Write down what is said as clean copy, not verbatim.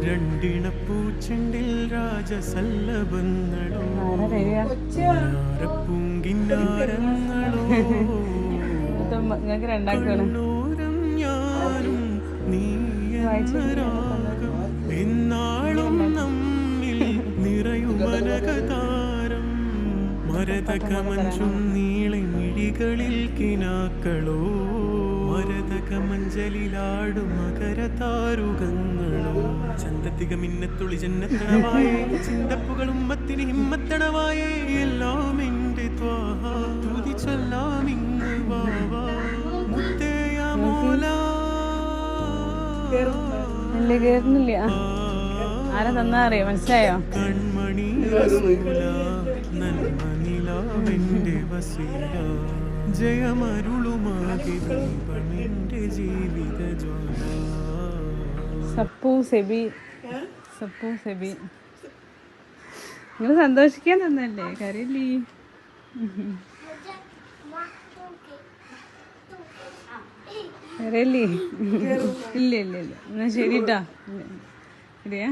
രണ്ടിണപ്പൂച്ചെണ്ടിൽ രാജസല്ലഭങ്ങളോ പൂങ്കിന്നാരങ്ങളോ കണ്ണൂരം ഞാനും നീ എന്നാളും നമ്മിൽ നിറയുമനകതാരം മരതകമഞ്ചും നീളെ മിഴികളിൽ കിനാക്കളോ മരതകമഞ്ചലിലാടും മകരതാരുകങ്ങളോ ചന്തത്തിക മിന്നത്തുളി ജന്നത്തണവായേ ചിന്തപ്പുകളും മത്തിന് ഹിമ്മത്തണവായേ എല്ലാം എന്റെ ത്വാഹ തുതി ചൊല്ലാം ഇങ്ങ് വാവാ മുത്തേയ മോല ആരാ തന്നാ അറിയോ മനസ്സിലായോ കൺമണി റസൂല നന്മനിലാവെന്റെ വസീല ജയമരുളുമാകെ ദീപമെന്റെ ജീവിത ജ്വാല സപ്പു സെബി നിങ്ങൾ സന്തോഷിക്കാൻ തന്നല്ലേ കരയില്ലേ കരയില്ലേ ഇല്ല എന്നാ ശരിട്ടാ ശരിയാ